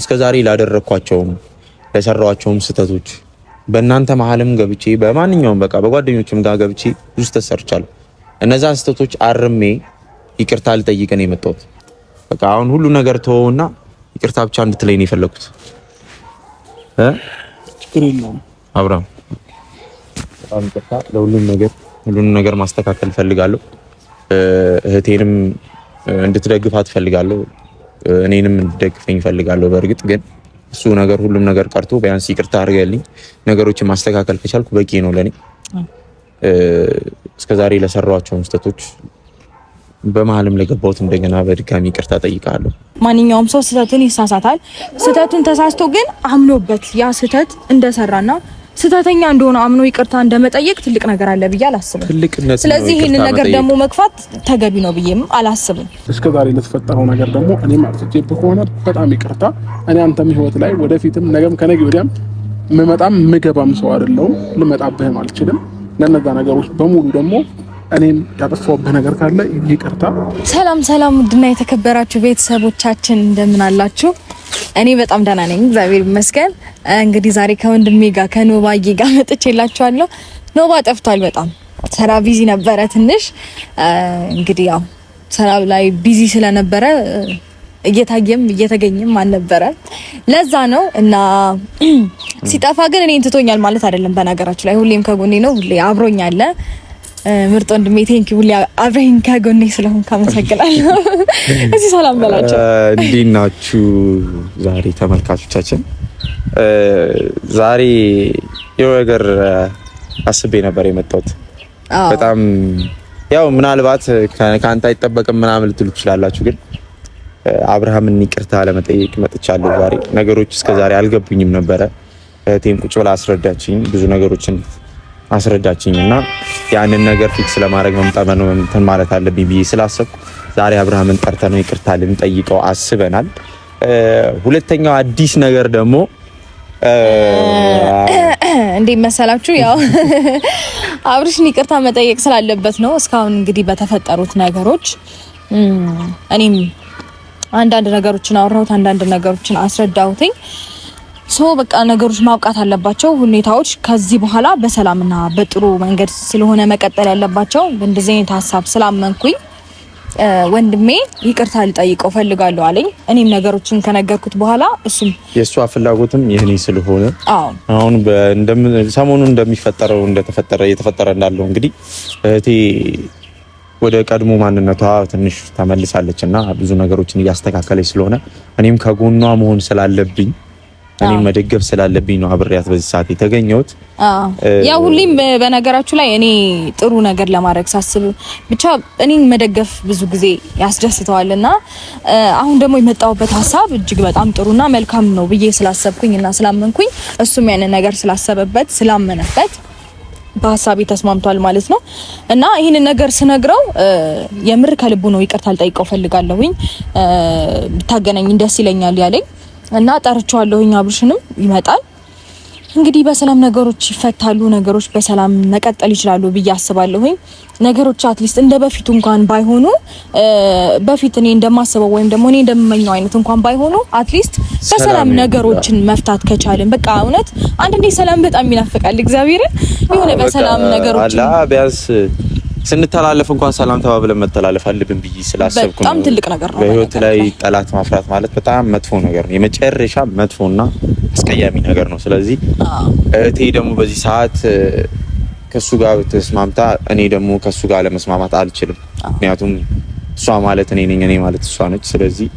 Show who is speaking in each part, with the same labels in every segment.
Speaker 1: እስከዛሬ ላደረኳቸውም ለሰራዋቸውም ስተቶች በእናንተ መሐልም ገብቼ በማንኛውም በቃ በጓደኞችም ጋር ገብቼ ብዙ ተሰርቻለሁ። እነዛ ስተቶች አርሜ ይቅርታ ልጠይቅ ነው የመጣሁት። በቃ አሁን ሁሉ ነገር ተወውና ይቅርታ ብቻ እንድትለኝ ነው የፈለኩት።
Speaker 2: ችግር የለውም
Speaker 1: አብርሃም፣ በጣም ይቅርታ። ሁሉንም ነገር ማስተካከል ፈልጋለሁ። እህቴንም እንድትደግፋት ፈልጋለሁ። እኔንም እንድትደግፈኝ ፈልጋለሁ። በእርግጥ ግን እሱ ነገር ሁሉም ነገር ቀርቶ ቢያንስ ይቅርታ አድርገልኝ ነገሮችን ማስተካከል ከቻልኩ በቂ ነው ለኔ። እስከዛሬ ለሰራኋቸው ስህተቶች በመሐልም ለገባሁት እንደገና በድጋሚ ይቅርታ ጠይቃለሁ።
Speaker 3: ማንኛውም ሰው ስህተቱን ይሳሳታል። ስህተቱን ተሳስቶ ግን አምኖበት ያ ስህተት እንደሰራና ስህተተኛ እንደሆነ አምኖ ይቅርታ እንደመጠየቅ ትልቅ ነገር አለ ብዬ አላስብም። ስለዚህ ይሄንን ነገር ደግሞ መግፋት ተገቢ ነው ብዬም አላስብም።
Speaker 2: እስከዛሬ ለተፈጠረው ነገር ደግሞ እኔም አጥፍቼብህ ከሆነ በጣም ይቅርታ። እኔ አንተም ህይወት ላይ ወደፊትም ነገም ከነገ ወዲያም ምገባም ሰው አይደለሁም። ልመጣብህም አልችልም። ለነዛ ነገሮች በሙሉ ደግሞ እኔም ያጠፋሁብህ ነገር ካለ ይቅርታ።
Speaker 3: ሰላም ውድና የተከበራችሁ ቤተሰቦቻችን እንደምን አላችሁ? እኔ በጣም ደህና ነኝ፣ እግዚአብሔር ይመስገን። እንግዲህ ዛሬ ከወንድሜ ጋር ከኖባዬ ጋር መጥቼላችኋለሁ። ኖባ ጠፍቷል፣ በጣም ስራ ቢዚ ነበረ ትንሽ። እንግዲህ ያው ስራ ላይ ቢዚ ስለነበረ እየታየም እየተገኘም አልነበረ፣ ለዛ ነው። እና ሲጠፋ ግን እኔን ትቶኛል ማለት አይደለም። በነገራችሁ ላይ ሁሌም ከጎኔ ነው፣ ሁሌ አብሮኝ አለ። ምርጥ ወንድሜ ቴንኪው፣ ሁሌ አብረኸኝ ከጎኔ ስለሆንክ አመሰግናለሁ። እዚህ ሰላም በላቸው።
Speaker 1: እንዴት ናችሁ ዛሬ ተመልካቾቻችን? ዛሬ የሆነ ነገር አስቤ ነበር የመጣሁት። በጣም ያው ምናልባት ከአንተ አይጠበቅም ምናምን ልትሉ ትችላላችሁ፣ ግን አብርሃምን ይቅርታ ለመጠየቅ መጥቻለሁ ዛሬ። ነገሮች እስከዛሬ አልገቡኝም ነበረ። እህቴም ቁጭ ብላ አስረዳችኝ፣ ብዙ ነገሮችን አስረዳችኝ እና ያንን ነገር ፊክስ ለማድረግ መምጣመን እንትን ማለት አለብኝ ብዬ ስላሰብኩ ዛሬ አብርሃምን ጠርተነው ይቅርታ ልንጠይቀው አስበናል። ሁለተኛው አዲስ ነገር ደግሞ
Speaker 3: እንዴ መሰላችሁ፣ ያው አብርሽን ይቅርታ መጠየቅ ስላለበት ነው። እስካሁን እንግዲህ በተፈጠሩት ነገሮች እኔም አንዳንድ ነገሮችን አወራሁት፣ አንዳንድ ነገሮችን አስረዳሁትኝ። በቃ ነገሮች ማብቃት አለባቸው። ሁኔታዎች ከዚህ በኋላ በሰላምና በጥሩ መንገድ ስለሆነ መቀጠል ያለባቸው በእንደዚህ አይነት ሀሳብ ስላመንኩኝ ወንድሜ ይቅርታ ልጠይቀው ፈልጋለሁ አለኝ። እኔም ነገሮችን ከነገርኩት በኋላ እሱም
Speaker 1: የሷ ፍላጎትም ይሄኔ ስለሆነ አሁን ሰሞኑን እየተፈጠረ እንዳለው እንግዲህ እህቴ ወደ ቀድሞ ማንነቷ ትንሽ ተመልሳለችና ብዙ ነገሮችን እያስተካከለች ስለሆነ እኔም ከጎኗ መሆን ስላለብኝ እኔም መደገፍ ስላለብኝ ነው አብሬያት በዚህ ሰዓት የተገኘሁት።
Speaker 3: ያ ሁሌም በነገራችሁ ላይ እኔ ጥሩ ነገር ለማድረግ ሳስብ ብቻ እኔን መደገፍ ብዙ ጊዜ ያስደስተዋልና አሁን ደግሞ የመጣሁበት ሀሳብ እጅግ በጣም ጥሩና መልካም ነው ብዬ ስላሰብኩኝና ስላመንኩኝ እሱም ያንን ነገር ስላሰበበት ስላመነበት በሀሳቤ ተስማምቷል ማለት ነው። እና ይሄንን ነገር ስነግረው የምር ከልቡ ነው ይቅርታ ልጠይቀው ፈልጋለሁኝ፣ ብታገናኝ ደስ ይለኛል ያለኝ እና ጠርቻለሁኝ። አብርሽንም ይመጣል። እንግዲህ በሰላም ነገሮች ይፈታሉ፣ ነገሮች በሰላም መቀጠል ይችላሉ ብዬ አስባለሁኝ። ነገሮች አትሊስት እንደ በፊቱ እንኳን ባይሆኑ በፊት እኔ እንደማስበው ወይም ደግሞ እኔ እንደምመኘው አይነት እንኳን ባይሆኑ አትሊስት በሰላም ነገሮችን መፍታት ከቻልን በቃ እውነት አንዳንዴ ሰላም በጣም ይናፍቃል። እግዚአብሔርን የሆነ በሰላም ነገሮች
Speaker 1: ቢያንስ ስንተላለፍ እንኳን ሰላም ተባብለን መተላለፍ አለብን ብዬ ስላሰብኩ ነው።
Speaker 3: በጣም ትልቅ ነገር ነው።
Speaker 1: በህይወት ላይ ጠላት ማፍራት ማለት በጣም መጥፎ ነገር ነው፣ የመጨረሻ መጥፎና አስቀያሚ ነገር ነው። ስለዚህ እህቴ ደግሞ በዚህ ሰዓት ከሱ ጋር ተስማምታ እኔ ደግሞ ከሱ ጋር ለመስማማት አልችልም። ምክንያቱም እሷ ማለት እኔ ነኝ፣ እኔ ማለት እሷ ነች። ስለዚህ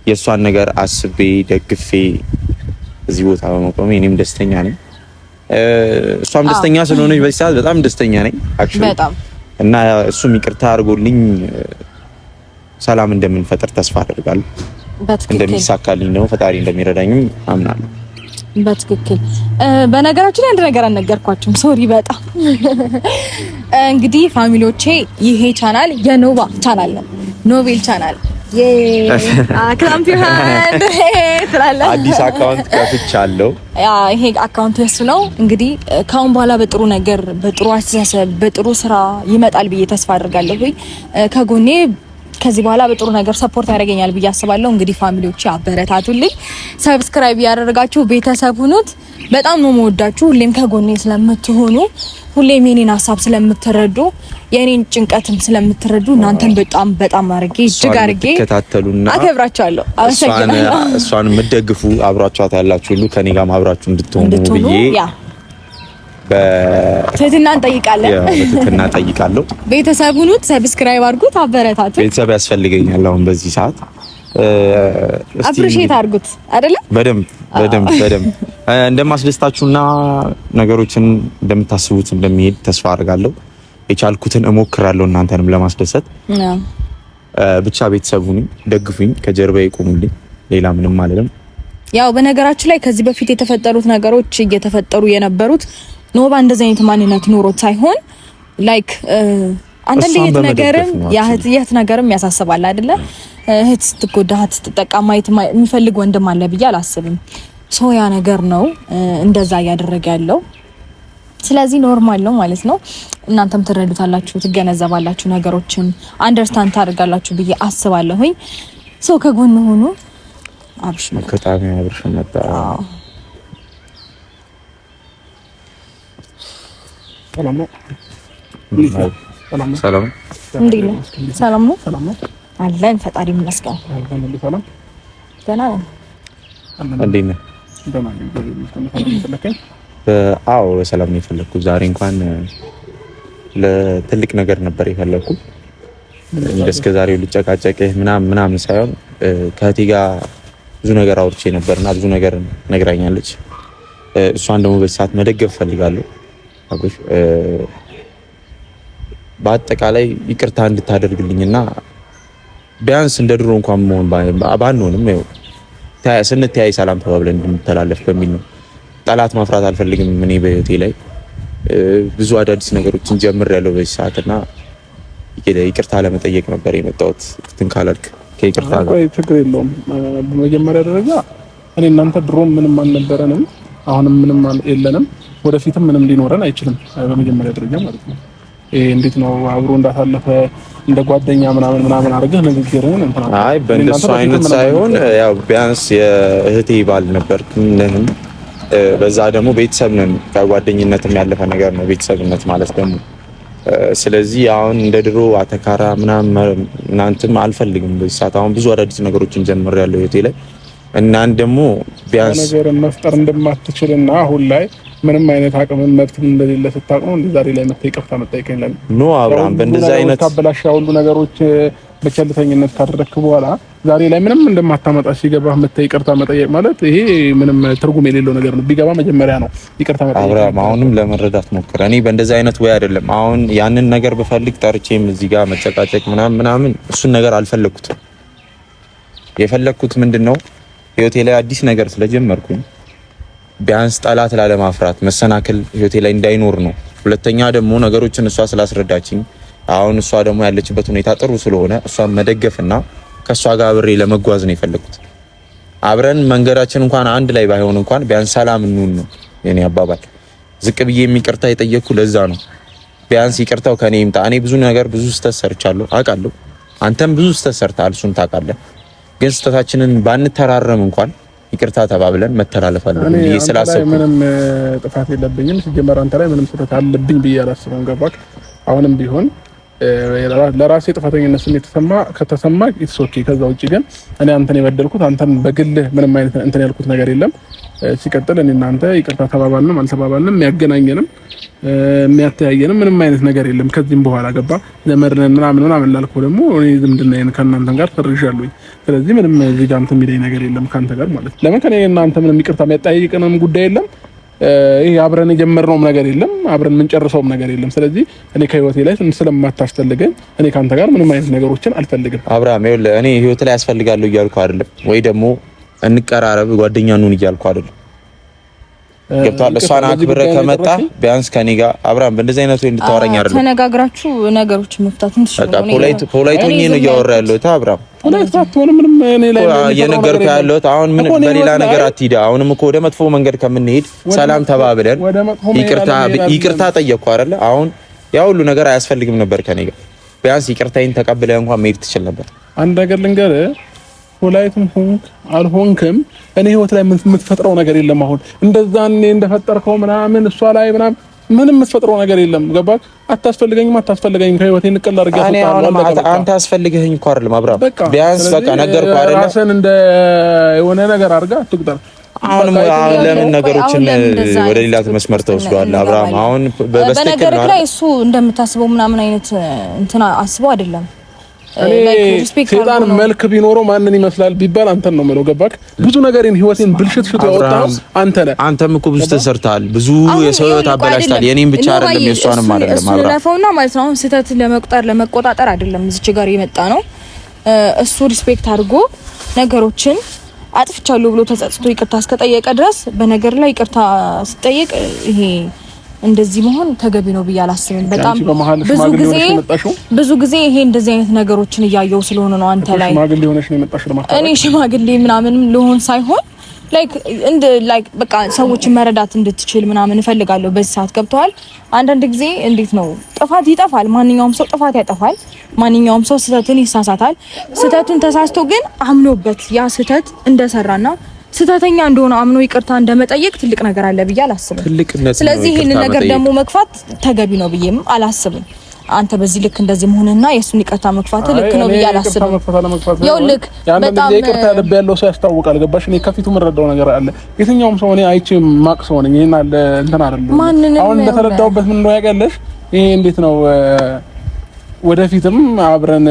Speaker 1: የእሷን ነገር አስቤ ደግፌ እዚህ ቦታ በመቆሜ እኔም ደስተኛ ነኝ፣ እሷም ደስተኛ ስለሆነች በዚህ ሰዓት በጣም ደስተኛ ነኝ አክቹሊ በጣም እና እሱም ይቅርታ አድርጎልኝ ሰላም እንደምንፈጥር ተስፋ አደርጋለሁ። እንደሚሳካልኝ ነው ፈጣሪ እንደሚረዳኝም አምናለሁ።
Speaker 3: በትክክል በነገራችን ላይ አንድ ነገር አልነገርኳችሁም፣ ሶሪ በጣም እንግዲህ ፋሚሊዎቼ ይሄ ቻናል የኖባ ቻናል ነው፣ ኖቬል ቻናል
Speaker 1: አዲስ አካውንት ከፍቻለሁ።
Speaker 3: ይሄ አካውንት የሱ ነው። እንግዲህ ካሁን በኋላ በጥሩ ነገር፣ በጥሩ አስተሳሰብ፣ በጥሩ ስራ ይመጣል ብዬ ተስፋ አድርጋለሁ። ከጎኔ ከዚህ በኋላ በጥሩ ነገር ሰፖርት ያደርገኛል ብዬ አስባለሁ። እንግዲህ ፋሚሊዎች አበረታቱልኝ፣ ሰብስክራይብ ያደረጋችሁ ቤተሰብ ሁኑት። በጣም ነው የምወዳችሁ። ሁሌም ከጎኔ ስለምትሆኑ፣ ሁሌም የኔን ሀሳብ ስለምትረዱ፣ የኔን ጭንቀትም ስለምትረዱ እናንተን በጣም በጣም አድርጌ እጅግ አድርጌ
Speaker 1: ተከታተሉና
Speaker 3: አከብራችኋለሁ። አመሰግናለሁ።
Speaker 1: እሷን የምትደግፉ አብራችኋት ያላችሁ ሁሉ ከኔ ጋርም አብራችሁ እንድትሆኑ ብዬ በትህትና እንጠይቃለሁ። ቤተሰብ ሁኑት፣ ሰብስክራይብ አድርጉት፣ አበረታቱት። ቤተሰብ ያስፈልገኛል አሁን በዚህ ሰዓት። አፕሪሺየት አድርጉት አይደለ? በደንብ እንደማስደስታችሁና ነገሮችን እንደምታስቡት እንደሚሄድ ተስፋ አድርጋለሁ። የቻልኩትን እሞክራለሁ እናንተንም ለማስደሰት። ብቻ ቤተሰብ ሁኑኝ፣ ደግፉኝ፣ ከጀርባዬ ቁሙልኝ። ሌላ ምንም አይደለም። ያው በነገራችሁ ላይ ከዚህ በፊት የተፈጠሩት ነገሮች እየተፈጠሩ የነበሩት ኖባ እንደዚህ አይነት ማንነት ኖሮት ሳይሆን ላይክ አንዳንድ የት ነገርም ያሳስባል አይደለ? እህት ስትጎዳ እህት ስትጠቃ ማየት የሚፈልግ ወንድም አለ ብዬ አላስብም። ያ ነገር ነው እንደዛ እያደረገ ያለው። ስለዚህ ኖርማል ነው ማለት ነው። እናንተም ትረዱታላችሁ፣ ትገነዘባላችሁ፣ ነገሮችን አንደርስታንድ ታደርጋላችሁ ብዬ አስባለሁኝ። ከጎን ሆኑ። አብሽ መጣ። ሰላም ነው አለን። ፈጣሪ ይመስገን። ደህና ነን። እንዴት ነህ? አዎ ሰላም ነው የፈለኩት። ዛሬ እንኳን ለትልቅ ነገር ነበር የፈለኩት። እስከ ዛሬው ልጨቃጨቅህ ምናምን ሳይሆን ከእህቴ ጋር ብዙ ነገር አውርቼ ነበርና ብዙ ነገር ነግራኛለች። እሷን ደግሞ በዚህ ሰዓት መደገፍ ፈልጋለሁ። በአጠቃላይ ይቅርታ እንድታደርግልኝና ቢያንስ እንደ ድሮ እንኳን መሆን ባንሆንም ነው ስንተያይ ሰላም ተባብለን እንድንተላለፍ በሚል ነው። ጠላት ማፍራት አልፈልግም። እኔ በህይወቴ ላይ ብዙ አዳዲስ ነገሮችን ጀምሬያለሁ በዚህ ሰዓትና ይቅርታ ለመጠየቅ ነበር የመጣሁት። እንትን ካላልክ ከይቅርታ ጋር
Speaker 2: ችግር የለውም። በመጀመሪያ ደረጃ እኔ እናንተ ድሮም ምንም አልነበረንም፣ አሁንም ምንም የለንም፣ ወደፊትም ምንም ሊኖረን አይችልም። በመጀመሪያ ደረጃ ማለት ነው። እንዴት ነው አብሮ እንዳሳለፈ እንደ ጓደኛ ምናምን አድርገህ ንግግርህን እንትና
Speaker 1: አይ በእንደሱ አይነት ሳይሆን ያው ቢያንስ የእህቴ ባል ነበርክም፣ በዛ ደግሞ ቤተሰብ ነን። ከጓደኝነትም ያለፈ ነገር ነው ቤተሰብነት ማለት ደግሞ። ስለዚህ አሁን እንደ ድሮ አተካራ ምናምን አልፈልግም በዚህ ሰዓት። አሁን ብዙ አዳዲስ ነገሮችን ጀምሬያለሁ ህይወቴ ላይ እናን ደግሞ ቢያንስ
Speaker 2: ነገር መፍጠር እንደማትችልና አሁን ላይ ምንም አይነት አቅም መብት እንደሌለ ስታውቅ ነው ዛሬ ላይ መጥተህ ይቅርታ መጠየቅኝ ለምን
Speaker 1: ኖ አብርሃም በእንደዛ አይነት
Speaker 2: ታበላሽ ሁሉ ነገሮች በቸልተኝነት ካደረክ በኋላ ዛሬ ላይ ምንም እንደማታመጣ ሲገባህ መጥተህ ይቅርታ መጠየቅ ማለት ይሄ ምንም ትርጉም የሌለው ነገር ነው። ቢገባ መጀመሪያ ነው ይቅርታ መጠየቅ። አብርሃም አሁንም ለመረዳት ሞክር። እኔ በእንደዛ አይነት ወይ አይደለም አሁን ያንን ነገር ብፈልግ ጠርቼም እዚህ ጋር መጨቃጨቅ ምናምን እሱን ነገር አልፈለኩትም። የፈለኩት ምንድነው ህይወቴ ላይ አዲስ ነገር ስለጀመርኩኝ ቢያንስ ጠላት ላለማፍራት መሰናክል ህይወቴ ላይ እንዳይኖር ነው። ሁለተኛ ደግሞ ነገሮችን እሷ ስላስረዳችኝ አሁን እሷ ደግሞ ያለችበት ሁኔታ ጥሩ ስለሆነ እሷን መደገፍና ከሷ ጋር አብሬ ለመጓዝ ነው የፈለኩት። አብረን መንገዳችን እንኳን አንድ ላይ ባይሆን እንኳን ቢያንስ ሰላም እንሁን ነው የኔ አባባል። ዝቅ ብዬ ይቅርታ የጠየቅኩ ለዛ ነው። ቢያንስ ይቅርታው ከኔ ይምጣ። እኔ ብዙ ነገር ብዙ ስህተት ሰርቻለሁ አውቃለሁ። አንተም ብዙ ስህተት ሰርተሃል፣ እሱን ታውቃለህ። ግን ስህተታችንን ባንተራረም እንኳን ይቅርታ ተባብለን መተላለፍ አለብን ብዬ ስላሰብኩ ምንም ጥፋት የለብኝም። ሲጀመር አንተ ላይ ምንም ስህተት አለብኝ ብዬ አላስብም። ገባክ? አሁንም ቢሆን ለራሴ ጥፋተኝነት ስሜት ከተሰማ ኢትስ ኦኬ። ከዛ ውጪ ግን እኔ አንተን የበደልኩት አንተን በግልህ ምንም አይነት እንትን ያልኩት ነገር የለም። ሲቀጥል እኔ እናንተ ይቅርታ ተባባልንም አልተባባልንም የሚያገናኘንም የሚያተያየንም ምንም አይነት ነገር የለም ከዚህም በኋላ ገባ ለመርነን ምናምን ላልከው ደግሞ እኔ ዝምድናዬን ከእናንተ ጋር ሰርዣለሁኝ። ስለዚህ ምንም እዚህ ጋር እንትን የሚለኝ ነገር የለም ካንተ ጋር ማለት ነው። ለምን ከኔ እናንተ ምንም ይቅርታ የሚያጠያይቅንም ጉዳይ የለም። ይሄ አብረን የጀመርነውም ነገር የለም፣ አብረን የምንጨርሰውም ነገር የለም። ስለዚህ እኔ ከህይወቴ ላይ ስለማታስፈልገኝ እኔ ካንተ ጋር ምንም አይነት ነገሮችን አልፈልግም።
Speaker 1: አብርሃም ይኸውልህ እኔ ህይወት ላይ ያስፈልጋለሁ እያልኩ አይደለም፣ ወይ ደግሞ እንቀራረብ ጓደኛ እንሁን እያልኩ አይደለም። ገብቶሃል? እሷን አክብረህ ከመጣህ ቢያንስ ከኔ ጋር አብርሃም በእንደዚህ አይነት ወይ እንድታወራኝ አይደለም።
Speaker 3: ተነጋግራችሁ ነገሮችን መፍታት እንችላለን።
Speaker 1: ፖላይት ሆኜ ነው እያወራ ያለሁት አብርሃም።
Speaker 2: ፖላይት አትሆንም ምንም እኔ ላይ
Speaker 1: እየነገርኩህ ያለሁት አሁን ምን በሌላ ነገር አትሂድ። አሁንም እኮ ወደ መጥፎ መንገድ ከምንሄድ ሰላም ተባብለን ይቅርታ ጠየቅኩህ አይደለ? አሁን ያ ሁሉ ነገር አያስፈልግም ነበር ከኔ ጋር። ቢያንስ ይቅርታዬን ተቀብለህ እንኳን መሄድ ትችል ነበር።
Speaker 2: አንድ ነገር ልንገርህ፣ ፖላይትም ሆንክ አልሆንክም እኔ ህይወት ላይ የምትፈጥረው ነገር የለም። አሁን እንደዛ እኔ እንደፈጠርከው ምናምን እሷ ላይ ምናምን ምንም የምትፈጥረው ነገር የለም። ገባህ? አታስፈልገኝም ከህይወቴ ንቀል አድርገህ አስወጣለሁ።
Speaker 1: አንተ አስፈልገኝ እኮ አይደለም አብርሃም፣ ቢያንስ በቃ ነገርኩህ አይደለም።
Speaker 2: ራስን እንደ የሆነ ነገር አድርገህ አትቁጠር።
Speaker 1: አሁን ለምን ነገሮችን ወደ ሌላ መስመር ተወስዷል አብርሃም? አሁን
Speaker 3: በነገር ላይ እሱ እንደምታስበው ምናምን አይነት እንትና አስበው አይደለም።
Speaker 2: ሴጣን መልክ ቢኖረው ማንን ይመስላል ቢባል አንተን ነው የምለው። ገባክ? ብዙ ነገርን ህይወቴን ብልሽት ያወጣው አንተ ነህ።
Speaker 1: አንተም እኮ ብዙ ተሰርተሃል፣ ብዙ የሰው ህይወት አበላሽታል። የኔን ብቻ አይደለም የሷንም አይደለም አብራ
Speaker 3: ስለፈውና ማለት ነው። አሁን ስህተት ለመቆጣጠር አይደለም እዚች ጋር የመጣ ነው። እሱ ሪስፔክት አድርጎ ነገሮችን አጥፍቻለሁ ብሎ ተጸጽቶ ይቅርታ እስከጠየቀ ድረስ በነገር ላይ ይቅርታ ሲጠየቅ ይሄ እንደዚህ መሆን ተገቢ ነው ብዬ አላስብም። በጣም ብዙ ጊዜ ይሄ እንደዚህ አይነት ነገሮችን እያየው ስለሆነ ነው አንተ ላይ
Speaker 2: ሽማግሌ ሆነሽ ነው የመጣሽው ለማለት
Speaker 3: እኔ ሽማግሌ ምናምን ልሆን ሳይሆን ላይክ በቃ ሰዎችን መረዳት እንድትችል ምናምን እፈልጋለሁ። በዚህ ሰዓት ገብተዋል። አንዳንድ ጊዜ እንዴት ነው ጥፋት ይጠፋል። ማንኛውም ሰው ጥፋት ያጠፋል። ማንኛውም ሰው ስህተትን ይሳሳታል። ስህተቱን ተሳስቶ ግን አምኖበት ያ ስህተት እንደሰራና ስህተተኛ እንደሆነ አምኖ ይቅርታ እንደመጠየቅ ትልቅ ነገር አለ ብዬ አላስብም። ስለዚህ ይሄንን ነገር ደግሞ መግፋት ተገቢ ነው ብዬም አላስብም። አንተ በዚህ ልክ እንደዚህ መሆንና የሱን ይቅርታ መግፋት ልክ ነው ብዬ አላስብም። ያው ልክ በጣም
Speaker 2: ይቅርታ ልብ ያለው ሰው ያስታውቃል። ገባሽ? እኔ ከፊቱ የምረዳው ነገር አለ። የትኛውም ሰው እኔ አይቼ ማቅ ሰው ነኝ። ይሄን አለ እንትን አይደለም። አሁን እንደተረዳውበት ምን ነው ያቀለሽ ይሄ እንዴት ነው ወደፊትም አብረን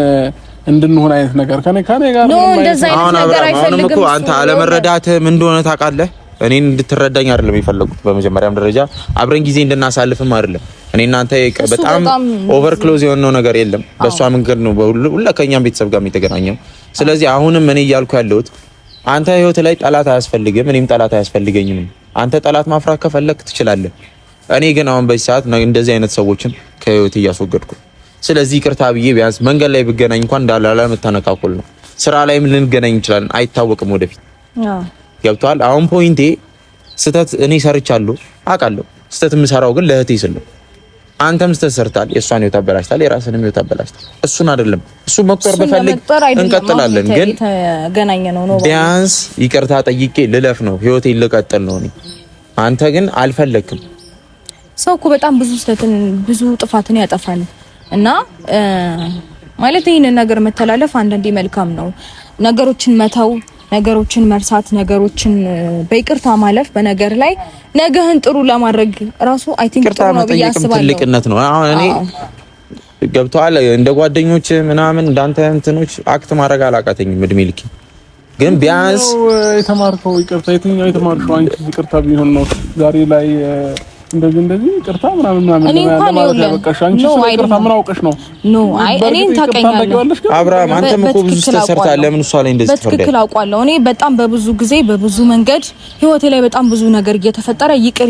Speaker 2: እንድንሆን አይነት ነገር ከኔ ጋር
Speaker 3: ነው እንደዛ አይነት ነገር አይፈልግም እኮ።
Speaker 1: አንተ አለመረዳትህ ምን እንደሆነ ታውቃለህ። እኔን እንድትረዳኝ አይደለም የፈለጉት። በመጀመሪያም ደረጃ አብረን ጊዜ እንድናሳልፍም አይደለም። እኔ እናንተ በጣም ኦቨር ክሎዝ የሆነው ነገር የለም። በሷ መንገድ ነው ሁለከኛም ቤተሰብ ጋር የተገናኘው። ስለዚህ አሁንም እኔ እያልኩ ያለሁት አንተ ህይወት ላይ ጠላት አያስፈልግም፣ እኔም ጠላት አያስፈልገኝም። አንተ ጠላት ማፍራት ከፈለክ ትችላለህ። እኔ ግን አሁን በዚህ ሰዓት እንደዚህ አይነት ሰዎችን ከህይወት እያስወገድኩ። ስለዚህ ይቅርታ ብዬ ቢያንስ መንገድ ላይ ብገናኝ እንኳን እንዳላላ መተነካከል ነው። ስራ ላይም ልንገናኝ እንችላለን፣ አይታወቅም ወደፊት። ገብቷል? አሁን ፖይንቴ ስህተት እኔ ሰርቻለሁ አውቃለሁ። ስህተት የምሰራው ግን ለእህቴ ስል ነው። አንተም ስህተት ሰርታል፣ የእሷን ህይወት አበላሽታል፣ የራስንም ህይወት አበላሽታል። እሱን አይደለም እሱ መቁጠር በፈልግ እንቀጥላለን፣ ግን ቢያንስ ይቅርታ ጠይቄ ልለፍ ነው፣ ህይወቴን ልቀጥል ነው። እኔ አንተ ግን አልፈለክም።
Speaker 3: ሰው እኮ በጣም ብዙ ስህተትን ብዙ ጥፋትን ያጠፋል እና ማለት ይሄንን ነገር መተላለፍ አንዳንዴ መልካም ነው። ነገሮችን መተው፣ ነገሮችን መርሳት፣ ነገሮችን በይቅርታ ማለፍ በነገር ላይ ነገህን ጥሩ ለማድረግ ራሱ አይ ቲንክ ጥሩ ነው ብዬ አስባለሁ።
Speaker 1: ትልቅነት ነው። አሁን እኔ ገብቶሃል እንደ ጓደኞች ምናምን እንዳንተ እንትኖች አክት ማድረግ አላቃተኝም እድሜ ልክ። ግን ቢያንስ
Speaker 2: የተማርከው ይቅርታ የትኛው የተማርከው አንቺ ይቅርታ ቢሆን ነው ዛሬ ላይ እንደዚህ ይቅርታ ምናምን
Speaker 3: እኔ እንኳን
Speaker 2: ያበቃሽ አንቺ ይቅርታ ምን አውቀሽ ነው?
Speaker 3: ኖ አይ እኔን ታውቀኛለህ
Speaker 1: አብርሃም፣ አንተም እኮ ብዙ ተሰርታለህ። ለምን እሷ ላይ እንደዚህ ተፈርደ?
Speaker 3: በትክክል አውቃለሁ። እኔ በጣም በብዙ ጊዜ በብዙ መንገድ ህይወቴ ላይ በጣም ብዙ ነገር እየተፈጠረ ይቅር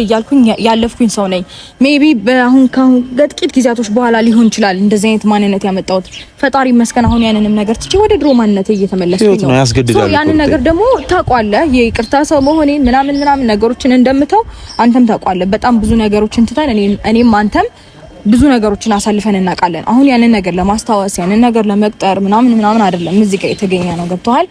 Speaker 3: እያልኩኝ ያለፍኩኝ ሰው ነኝ። ሜቢ በአሁን ከጥቂት ጊዜያቶች በኋላ ሊሆን ይችላል እንደዚህ አይነት ማንነት ያመጣሁት። ፈጣሪ ይመስገን አሁን ያንንም ነገር ትቼ ወደ ድሮ ማንነቴ እየተመለስኩኝ ነው። ያንን ነገር ደግሞ ታውቃለህ፣ የይቅርታ ሰው መሆኔ ምናምን ነገሮችን እንደምተው አንተም ታውቃለህ። በጣም ብዙ ነገሮችን ትተን እኔም አንተም ብዙ ነገሮችን አሳልፈን እናውቃለን። አሁን ያንን ነገር ለማስታወስ ያንን ነገር ለመቅጠር ምናምን አይደለም እዚህ ጋር የተገኘ ነው። ገብቶሃል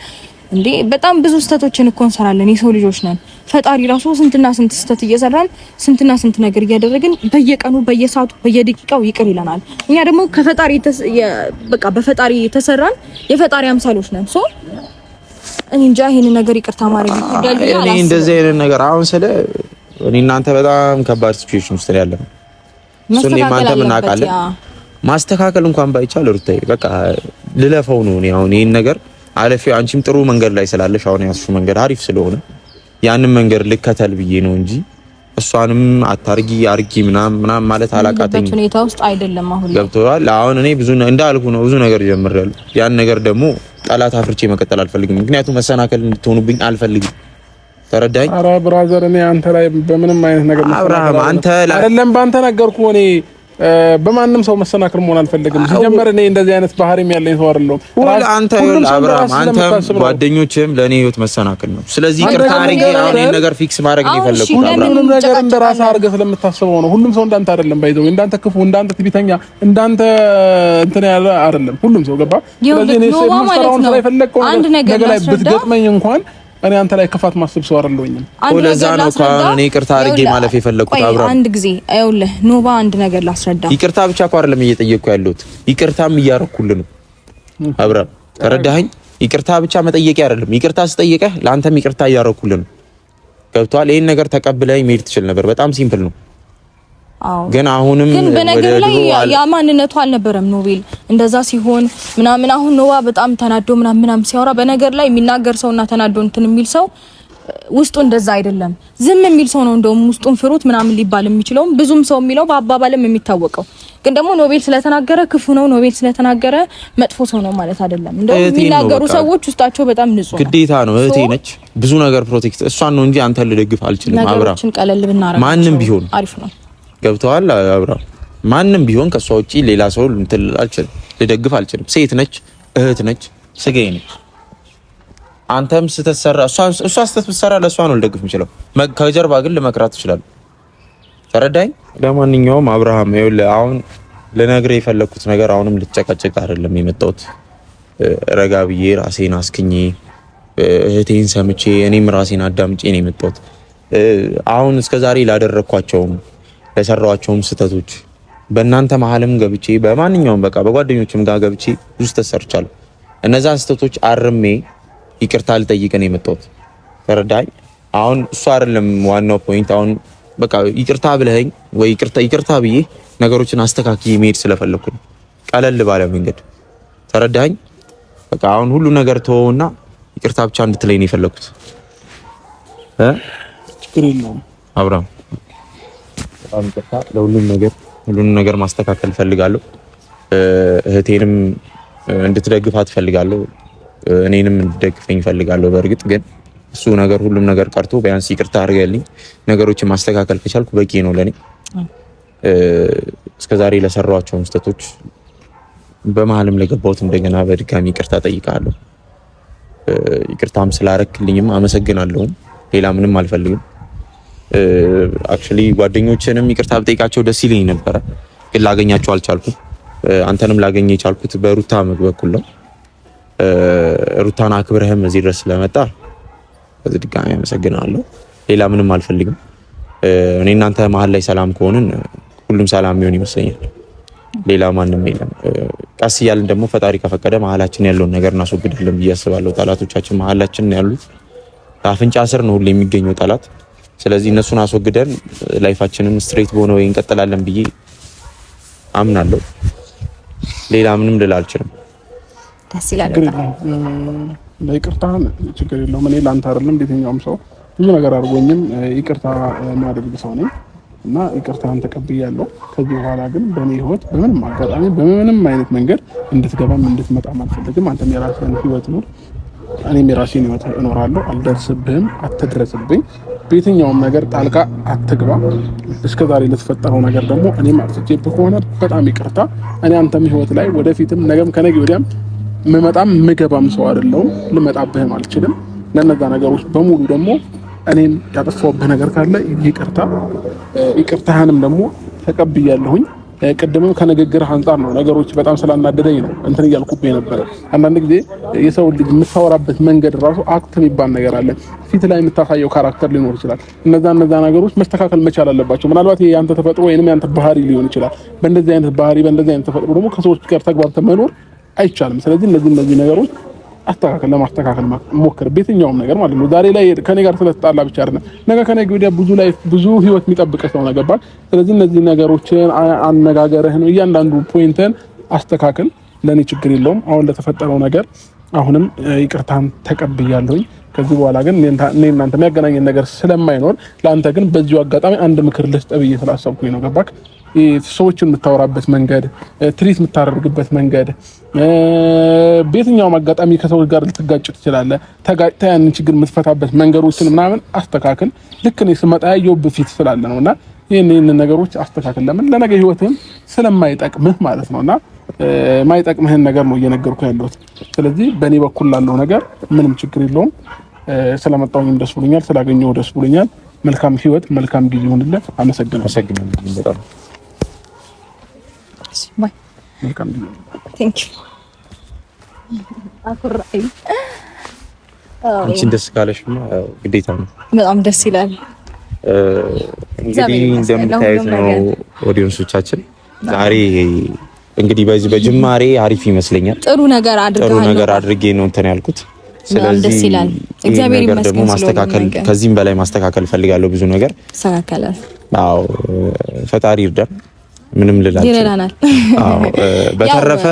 Speaker 3: እንዴ? በጣም ብዙ ስህተቶችን እኮ እንሰራለን። የሰው ልጆች ነን። ፈጣሪ ራሱ ስንትና ስንት ስህተት እየሰራን ስንትና ስንት ነገር እያደረግን በየቀኑ በየሰዓቱ በየደቂቃው ይቅር ይለናል። እኛ ደግሞ ከፈጣሪ በቃ በፈጣሪ የተሰራን የፈጣሪ አምሳሎች ነን። ሶ እኔ እንጃ ይሄን ነገር ይቅርታ ማድረግ ይችላል።
Speaker 1: እኔ እንደዚህ አይነት ነገር አሁን ስለ እኔ እናንተ በጣም ከባድ ሲቹዌሽን ውስጥ ያለው እሱን እናንተ እናውቃለን። ማስተካከል እንኳን ባይቻል ሩታዬ በቃ ልለፈው ነው። እኔ አሁን ይሄን ነገር አለፈው። አንቺም ጥሩ መንገድ ላይ ስላለሽ አሁን ያስሹ መንገድ አሪፍ ስለሆነ ያንን መንገድ ልከተል ብዬ ነው እንጂ እሷንም አርጊ ምናምን ማለት አላቃተኝም።
Speaker 3: ሁኔታ ውስጥ አይደለም አሁን
Speaker 1: ገብቶሃል። አሁን እኔ ብዙ እንዳልኩ ነው ብዙ ነገር ጀምሬያለሁ። ያን ነገር ደግሞ ጠላት አፍርቼ መቀጠል አልፈልግም። ምክንያቱም መሰናከል እንድትሆኑብኝ አልፈልግም። ተረዳኝ?
Speaker 2: ኧረ ብራዘር እኔ አንተ ላይ በምንም አይነት ነገር
Speaker 1: አብርሃም አንተ
Speaker 2: አይደለም ባንተ ነገርኩ። እኔ በማንም ሰው መሰናክል መሆን አልፈልግም። ሲጀመር እኔ እንደዚህ አይነት ባህሪም ያለኝ ሰው አይደለም።
Speaker 1: አንተ አብርሃም አንተ ጓደኞችም ለኔ ህይወት መሰናክል ነው። ስለዚህ ይቅርታ አድርጌ አሁን ይሄን ነገር ፊክስ ማድረግ ነው የፈለኩት። ሁሉም ነገር እንደራስ አድርገህ ስለምታስበው ነው። ሁሉም ሰው እንዳንተ አይደለም። ባይዘው እንዳንተ ክፉ፣ እንዳንተ ትዕቢተኛ፣ እንዳንተ እንትን ያለ አይደለም ሁሉም ሰው ገባ። ስለዚህ እኔ ስለምሰራውን ስራ የፈለከው ነገር ላይ ብትገጥመኝ እንኳን እኔ አንተ ላይ ክፋት ማስብ ሰው አይደለሁኝም። ለዛ ነው እኔ ይቅርታ አድርጌ ማለፍ የፈለኩት። አብርሃም አንድ ጊዜ አይውልህ ኖባ አንድ ነገር ላስረዳ። ይቅርታ ብቻ እኮ አይደለም እየጠየቅኩ ያለሁት ይቅርታም እያረኩልህ ነው። አብርሃም ተረዳኸኝ? ይቅርታ ብቻ መጠየቅ አይደለም። ይቅርታ ስጠይቀህ ለአንተም ይቅርታ እያረኩልህ ነው። ገብቶሃል? ይሄን ነገር ተቀብለህ መሄድ ትችል ነበር። በጣም ሲምፕል ነው። ግን አሁንም ግን በነገር ላይ ያ ማንነቱ አልነበረም ኖቤል እንደዛ ሲሆን ምናምን። አሁን ኖባ በጣም ተናዶ ምናምን ሲያወራ በነገር ላይ የሚናገር ሰውና ተናዶ እንትን የሚል ሰው ውስጡ እንደዛ አይደለም። ዝም የሚል ሰው ነው እንደውም ውስጡን ፍሩት ምናምን ሊባል የሚችለው ብዙም ሰው የሚለው በአባባልም የሚታወቀው። ግን ደግሞ ኖቤል ስለተናገረ ክፉ ነው፣ ኖቤል ስለተናገረ መጥፎ ሰው ነው ማለት አይደለም። እንደውም የሚናገሩ ሰዎች ውስጣቸው በጣም ንጹህ ነው። ግዴታ ነው። እህቴ ነች። ብዙ ነገር ፕሮቴክት እሷን ነው እንጂ አንተ ልደግፍ አልችልም። ነገሮችን ቀለል ብናረግ ማንም ቢሆን አሪፍ ነው። ገብተዋል አብርሃም? ማንም ቢሆን ከሷ ውጪ ሌላ ሰው እንትን አልችልም፣ ልደግፍ አልችልም። ሴት ነች፣ እህት ነች፣ ስጋዬ ነች። አንተም ስትሰራ እሷ ስትሰራ ለሷ ነው ልደግፍ የምችለው። ከጀርባ ግን ልመክራት እችላለሁ። ተረዳኝ? ለማንኛውም አብርሃም ይኸውልህ አሁን ልነግርህ የፈለኩት ነገር አሁንም ልጨቃጨቅ አይደለም የመጣሁት። ረጋ ብዬ ራሴን አስክኜ እህቴን ሰምቼ እኔም ራሴን አዳምጬ ነው የመጣሁት። አሁን እስከዛሬ ላደረኳቸውም ለሰራኋቸውም ስህተቶች በእናንተ መሀልም ገብቼ በማንኛውም በቃ በጓደኞችም ጋር ገብቼ ብዙ ተሰርቻለሁ። እነዛን ስህተቶች አርሜ ይቅርታ ልጠይቅ ነው የመጣሁት። ተረዳኝ? አሁን እሱ አይደለም ዋናው ፖይንት። አሁን በቃ ይቅርታ ብለኸኝ ወይ ይቅርታ ብዬ ነገሮችን አስተካክዬ መሄድ ስለፈለኩ ነው፣ ቀለል ባለ መንገድ። ተረዳኝ? በቃ አሁን ሁሉ ነገር ተወውና ይቅርታ ብቻ እንድትለኝ ነው የፈለኩት።
Speaker 2: ችግር የለውም
Speaker 1: አብርሃም። በጣም ይቅርታ። ሁሉንም ነገር ማስተካከል ፈልጋለሁ። እህቴንም እንድትደግፋት ፈልጋለሁ፣ እኔንም እንድትደግፈኝ ፈልጋለሁ። በእርግጥ ግን እሱ ነገር ሁሉም ነገር ቀርቶ ቢያንስ ይቅርታ አድርገልኝ ነገሮችን ማስተካከል ከቻልኩ በቂ ነው ለኔ። እስከዛሬ ለሰራኋቸው ስህተቶች በመሀልም ለገባሁት እንደገና በድጋሚ ይቅርታ ጠይቃለሁ። ይቅርታም ስላረክልኝም አመሰግናለሁ። ሌላ ምንም አልፈልግም። አክቹሊ ጓደኞችንም ይቅርታ ብጠይቃቸው ደስ ይለኝ ነበረ፣ ግን ላገኛቸው አልቻልኩም። አንተንም ላገኘ የቻልኩት በሩታ በኩል ነው። ሩታን አክብረህም እዚህ ድረስ ስለመጣ በዚህ ድጋሚ አመሰግናለሁ። ሌላ ምንም አልፈልግም። እኔ እናንተ መሀል ላይ ሰላም ከሆንን ሁሉም ሰላም የሚሆን ይመስለኛል። ሌላ ማንም የለም። ቀስ እያልን ደግሞ ፈጣሪ ከፈቀደ መሀላችን ያለውን ነገር እናስወግዳለን ብዬ አስባለሁ። ጠላቶቻችን መሀላችን ያሉት አፍንጫ ስር ነው ሁሉ የሚገኘው ጠላት። ስለዚህ እነሱን አስወግደን ላይፋችንን ስትሬት በሆነ ወይ እንቀጥላለን ብዬ አምናለሁ። ሌላ ምንም ልል አልችልም።
Speaker 3: ደስ ይላል።
Speaker 2: ለይቅርታ ችግር የለውም። እኔ ላንተ አይደለም የትኛውም ሰው ብዙ ነገር አድርጎኝም ይቅርታ ማድረግ ሰው ነኝ እና ይቅርታን ተቀብያለሁ። ከዚህ በኋላ ግን በእኔ ህይወት በምንም አጋጣሚ በምንም አይነት መንገድ እንድትገባም እንድትመጣም አልፈልግም። አንተም የራስህን ህይወት ኑር፣ እኔም የራሴን ህይወት እኖራለሁ። አልደርስብህም፣ አትድረስብኝ። በየትኛውም ነገር ጣልቃ አትግባ። እስከዛሬ ለተፈጠረው ነገር ደግሞ እኔም አጥፍቼብህ ከሆነ በጣም ይቅርታ። እኔ አንተም ህይወት ላይ ወደፊትም ነገም ከነገ ወዲያም ምመጣም ምገባም ሰው አይደለሁም። ልመጣብህም አልችልም። ለነዛ ነገሮች በሙሉ ደግሞ እኔም ያጠፋሁብህ ነገር ካለ ይቅርታ፣ ይቅርታህንም ደግሞ ተቀብያለሁኝ። ቅድምም ከንግግርህ አንጻር ነው ነገሮች በጣም ስላናደደኝ ነው እንትን እያልኩብህ ነበር። አንዳንድ ጊዜ የሰው ልጅ የምታወራበት መንገድ ራሱ አክት የሚባል ነገር አለ። ፊት ላይ የምታሳየው ካራክተር ሊኖር ይችላል። እነዛ ነገሮች መስተካከል መቻል አለባቸው። ምናልባት ይሄ ያንተ ተፈጥሮ ወይንም ያንተ ባህሪ ሊሆን ይችላል። በእንደዚህ አይነት ባህሪ በእንደዚህ አይነት ተፈጥሮ ደግሞ ከሰዎች ጋር ተግባብተህ መኖር አይቻልም። ስለዚህ እነዚህ ነገሮች ለማስተካከል ሞክር፣ በየትኛውም ነገር ማለት ነው። ዛሬ ላይ ከኔ ጋር ስለተጣላ ብቻ አይደለም፣ ነገ ከነገ ወዲያ ብዙ ህይወት የሚጠብቅ ሰው ነው። ገባህ? ስለዚህ እነዚህ ነገሮችን አነጋገርህን፣ እያንዳንዱ ፖይንትን አስተካክል። ለኔ ችግር የለውም። አሁን ለተፈጠረው ነገር አሁንም ይቅርታን ተቀብያለሁኝ። ከዚህ በኋላ ግን እኔ እናንተ የሚያገናኘን ነገር ስለማይኖር ለአንተ ግን በዚሁ አጋጣሚ አንድ ምክር ልስጥ ብዬ ስላሰብኩኝ ነው። ገባህ? ሰዎችን የምታወራበት መንገድ፣ ትሪት የምታደርግበት መንገድ፣ በየትኛውም አጋጣሚ ከሰዎች ጋር ልትጋጭ ትችላለህ። ተጋጭተህ ያንን ችግር የምትፈታበት መንገዶችን ምናምን አስተካክል። ልክ እኔ ስመጣ ያየሁብህ ፊት ስላለ ነውና ይሄን ነገሮች አስተካክል። ለምን ለነገ ህይወትህም ስለማይጠቅምህ ማለት ነውና ማይጠቅምህን ነገር ነው እየነገርኩ ያለሁት። ስለዚህ በእኔ በኩል ላለው ነገር ምንም ችግር የለውም። ስለመጣሁኝም ደስ ብሎኛል፣ ስላገኘሁ ደስ ብሎኛል። መልካም ህይወት፣ መልካም ጊዜ ይሁንልህ። አመሰግናለሁ።
Speaker 1: በጣም
Speaker 3: ባይ።
Speaker 2: መልካም ጊዜ።
Speaker 3: ቴንክ ዩ አኩራይ።
Speaker 1: አንቺን ደስ ካለሽማ ግዴታ ነው።
Speaker 3: በጣም ደስ ይላል።
Speaker 1: እንግዲህ እንደምታዩት ነው ኦዲየንሶቻችን፣ ዛሬ እንግዲህ በዚህ በጅማሬ አሪፍ ይመስለኛል። ጥሩ ነገር አድርጌ ነው እንትን ያልኩት። ስለዚህ ደስ ይላል። እግዚአብሔር ይመስገን። ደግሞ ማስተካከል ከዚህም በላይ ማስተካከል ፈልጋለሁ። ብዙ ነገር ይስተካከላል። አዎ ፈጣሪ ይርዳን። ምንም ልላችሁ ይረዳናል። አዎ በተረፈ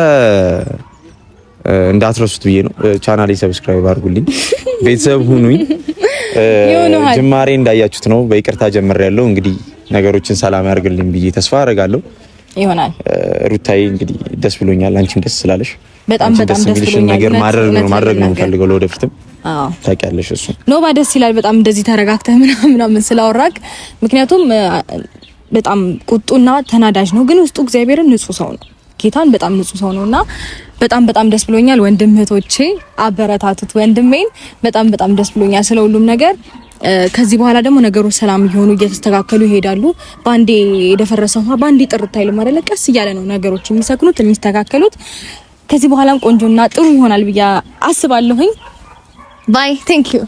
Speaker 1: እንዳትረሱት ብዬ ነው። ቻናሌ ሰብስክራይብ አድርጉልኝ፣ ቤተሰብ ሁኑኝ። ጅማሬ እንዳያችሁት ነው። በይቅርታ ጀምሬያለሁ። እንግዲህ ነገሮችን ሰላም ያርግልኝ ብዬ ተስፋ አደርጋለሁ። ይሆናል። ሩታዬ እንግዲህ ደስ ብሎኛል። አንቺም ደስ ስላለሽ በጣም ደስ ብሎኛል። ነገር ማድረግ ነው የምፈልገው ለወደፊትም። አዎ ታውቂያለሽ፣ እሱ ኖባ ደስ ይላል በጣም እንደዚህ ተረጋግተህ ምናምን ስላወራክ። ምክንያቱም በጣም ቁጡና ተናዳጅ ነው፣ ግን ውስጡ እግዚአብሔርን ንጹህ ሰው ነው። ጌታን በጣም ንጹህ ሰው ነውና በጣም ደስ ብሎኛል። ወንድም እህቶቼ አበረታቱት ወንድሜን። በጣም ደስ ብሎኛል ስለ ሁሉም ነገር። ከዚህ በኋላ ደግሞ ነገሮች ሰላም እየሆኑ እየተስተካከሉ ይሄዳሉ። ባንዴ የደፈረሰው ባንዴ ጥርት አይልም አይደለ? ቀስ እያለ ነው ነገሮች የሚሰክኑት የሚስተካከሉት። ከዚህ በኋላም ቆንጆና ጥሩ ይሆናል ብዬ አስባለሁኝ። ባይ ቴንክ ዩ